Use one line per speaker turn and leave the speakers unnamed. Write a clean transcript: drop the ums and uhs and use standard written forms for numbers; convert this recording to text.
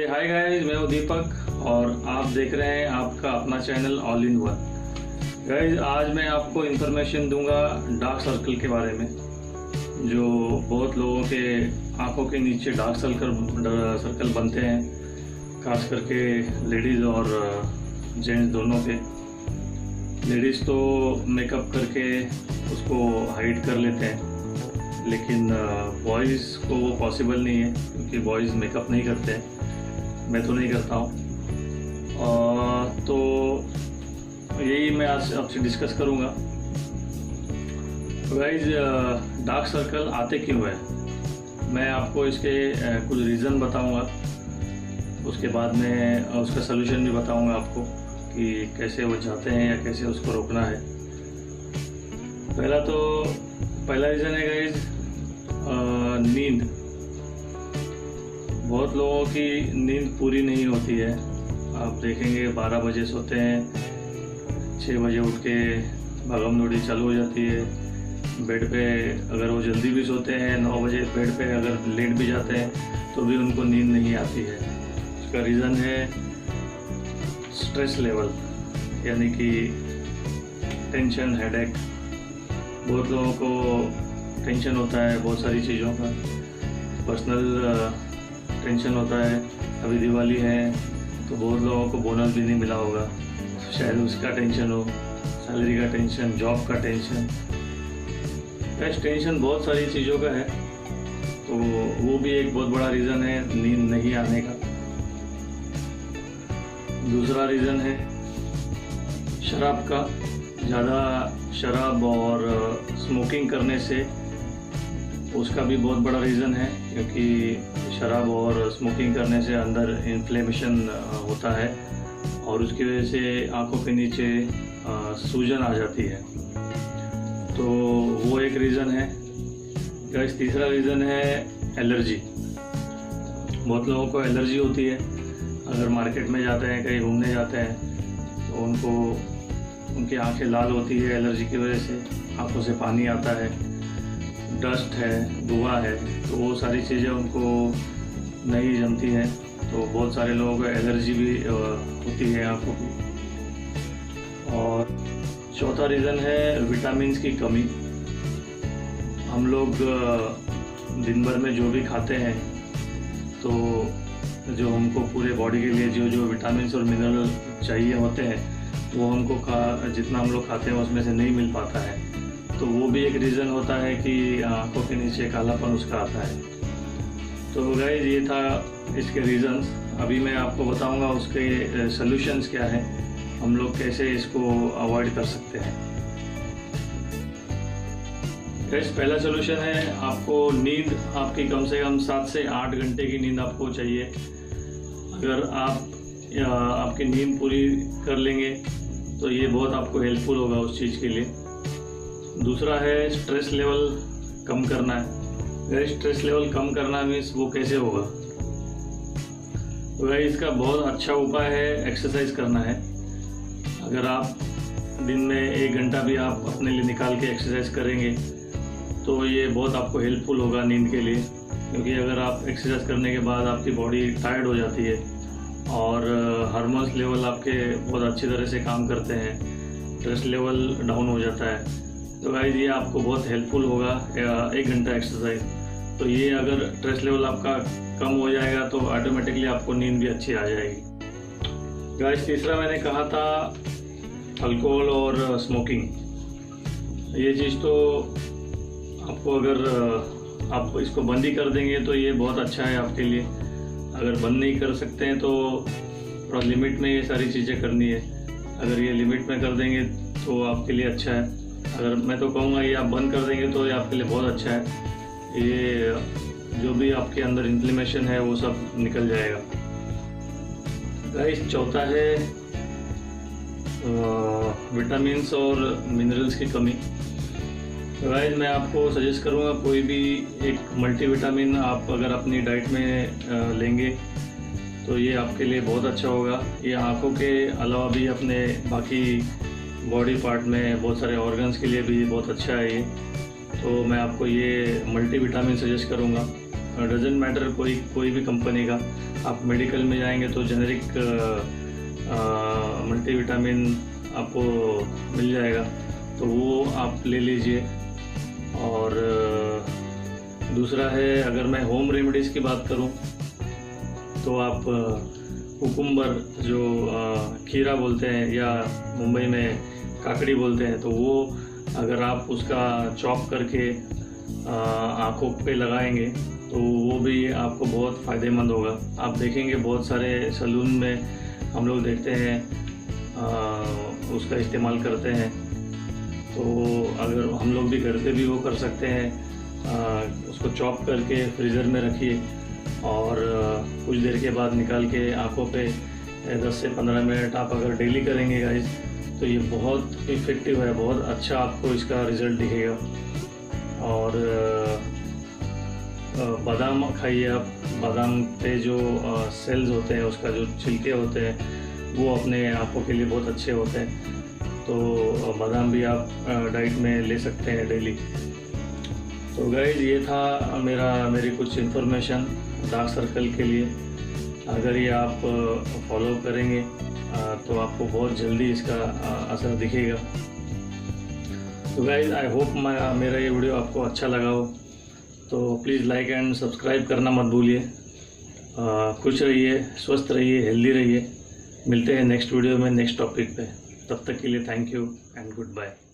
Hi guys, मैं हूं दीपक और आप देख रहे हैं आपका अपना channel all in one. Guys, आज मैं आपको इन्फॉर्मेशन दूंगा डार्क सर्कल के बारे में, जो बहुत लोगों के आंखों के नीचे डार्क सर्कल बनते हैं, खास करके लेडीज़ और जेंट्स दोनों के। लेडीज़ तो मेकअप करके उसको हाइड कर लेते हैं, लेकिन बॉयज़ को वो पॉसिबल नहीं है, क्योंकि बॉयज़ मेकअप नहीं करते हैं। मैं तो नहीं करता हूँ। तो यही मैं आज आपसे डिस्कस करूँगा। गाइज, डार्क सर्कल आते क्यों है, मैं आपको इसके कुछ रीज़न बताऊँगा। उसके बाद में उसका सलूशन भी बताऊँगा आपको कि कैसे वो जाते हैं या कैसे उसको रोकना है। पहला रीज़न है गाइज, नींद। बहुत लोगों की नींद पूरी नहीं होती है। आप देखेंगे 12 बजे सोते हैं, 6 बजे उठ के भागम दौड़ी चालू हो जाती है। बेड पे अगर वो जल्दी भी सोते हैं 9 बजे बेड पे अगर लेट भी जाते हैं तो भी उनको नींद नहीं आती है। उसका रीज़न है स्ट्रेस लेवल, यानी कि टेंशन, हेडेक। बहुत लोगों को टेंशन होता है बहुत सारी चीज़ों का। पर्सनल टेंशन होता है। अभी दिवाली है तो बहुत लोगों को बोनस भी नहीं मिला होगा, शायद उसका टेंशन हो। सैलरी का टेंशन, जॉब का टेंशन, ऐसे टेंशन बहुत सारी चीज़ों का है। तो वो भी एक बहुत बड़ा रीज़न है नींद नहीं आने का। दूसरा रीज़न है शराब का। ज़्यादा शराब और स्मोकिंग करने से उसका भी बहुत बड़ा रीज़न है, क्योंकि शराब और स्मोकिंग करने से अंदर इन्फ्लेमेशन होता है और उसकी वजह से आंखों के नीचे सूजन आ जाती है। तो वो एक रीज़न है। गाइस, तीसरा रीज़न है एलर्जी। बहुत लोगों को एलर्जी होती है। अगर मार्केट में जाते हैं, कहीं घूमने जाते हैं, तो उनकी आंखें लाल होती है एलर्जी की वजह से। आंखों से पानी आता है, डस्ट है, धुआं है, तो वो सारी चीज़ें उनको नहीं जमती हैं। तो बहुत सारे लोगों को एलर्जी भी होती है आंखों की। और चौथा रीज़न है विटामिन्स की कमी। हम लोग दिन भर में जो भी खाते हैं, तो जो हमको पूरे बॉडी के लिए जो विटामिन्स और मिनरल चाहिए होते हैं, वो हमको जितना हम लोग खाते हैं उसमें से नहीं मिल पाता है। तो वो भी एक रीज़न होता है कि आंखों के नीचे कालापन उसका आता है। तो गाइस, ये था इसके रीज़न्स। अभी मैं आपको बताऊंगा उसके सॉल्यूशंस क्या हैं, हम लोग कैसे इसको अवॉइड कर सकते हैं। गाइस, पहला सॉल्यूशन है, आपको नींद आपकी कम से कम 7 से 8 घंटे की नींद आपको चाहिए। अगर आप आपकी नींद पूरी कर लेंगे तो ये बहुत आपको हेल्पफुल होगा उस चीज़ के लिए। दूसरा है स्ट्रेस लेवल कम करना है। अगर स्ट्रेस लेवल कम करना मीन्स वो कैसे होगा, तो इसका बहुत अच्छा उपाय है एक्सरसाइज करना है। अगर आप दिन में 1 घंटा भी आप अपने लिए निकाल के एक्सरसाइज करेंगे तो ये बहुत आपको हेल्पफुल होगा नींद के लिए। क्योंकि अगर आप एक्सरसाइज करने के बाद आपकी बॉडी टायर्ड हो जाती है और हार्मोन्स लेवल आपके बहुत अच्छी तरह से काम करते हैं, स्ट्रेस लेवल डाउन हो जाता है, तो गाइस ये आपको बहुत हेल्पफुल होगा 1 घंटा एक्सरसाइज। तो ये अगर स्ट्रेस लेवल आपका कम हो जाएगा तो ऑटोमेटिकली आपको नींद भी अच्छी आ जाएगी। गाइस, तीसरा मैंने कहा था अल्कोहल और स्मोकिंग। ये चीज़ तो आपको अगर आप इसको बंद ही कर देंगे तो ये बहुत अच्छा है आपके लिए। अगर बंद नहीं कर सकते हैं तो थोड़ा लिमिट में ये सारी चीज़ें करनी है। अगर ये लिमिट में कर देंगे तो आपके लिए अच्छा है। अगर मैं तो कहूँगा ये आप बंद कर देंगे तो ये आपके लिए बहुत अच्छा है। ये जो भी आपके अंदर इन्फ्लेमेशन है वो सब निकल जाएगा। गाइस, चौथा है विटामिन्स और मिनरल्स की कमी। गाइस, मैं आपको सजेस्ट करूँगा कोई भी एक मल्टीविटामिन आप अगर अपनी डाइट में लेंगे तो ये आपके लिए बहुत अच्छा होगा। ये आँखों के अलावा भी अपने बाकी बॉडी पार्ट में बहुत सारे ऑर्गन्स के लिए भी बहुत अच्छा है ये। तो मैं आपको ये मल्टीविटामिन सजेस्ट करूँगा। डजेंट मैटर कोई भी कंपनी का, आप मेडिकल में जाएंगे तो जेनेरिक मल्टीविटामिन आपको मिल जाएगा, तो वो आप ले लीजिए। और दूसरा है, अगर मैं होम रेमेडीज़ की बात करूं तो आप कुकुम्बर जो खीरा बोलते हैं या मुंबई में काकड़ी बोलते हैं, तो वो अगर आप उसका चॉप करके आँखों पे लगाएंगे तो वो भी आपको बहुत फ़ायदेमंद होगा। आप देखेंगे बहुत सारे सैलून में हम लोग देखते हैं उसका इस्तेमाल करते हैं, तो अगर हम लोग भी घर पे भी वो कर सकते हैं। उसको चॉप करके फ्रीज़र में रखिए और कुछ देर के बाद निकाल के आँखों पे 10 से 15 मिनट आप अगर डेली करेंगे गाइस, तो ये बहुत इफ़ेक्टिव है, बहुत अच्छा आपको इसका रिज़ल्ट दिखेगा। और बादाम खाइए आप। बादाम पे जो सेल्स होते हैं, उसका जो छिलके होते हैं, वो अपने आँखों के लिए बहुत अच्छे होते हैं, तो बादाम भी आप डाइट में ले सकते हैं डेली। तो गाइस, ये था मेरी कुछ इन्फॉर्मेशन डार्क सर्कल के लिए। अगर ये आप फॉलो करेंगे तो आपको बहुत जल्दी इसका असर दिखेगा। तो गाइस, आई होप मेरा ये वीडियो आपको अच्छा लगा हो, तो प्लीज़ लाइक एंड सब्सक्राइब करना मत भूलिए। खुश रहिए, स्वस्थ रहिए, हेल्दी रहिए। मिलते हैं नेक्स्ट वीडियो में नेक्स्ट टॉपिक पे। तब तक के लिए thank you and good bye.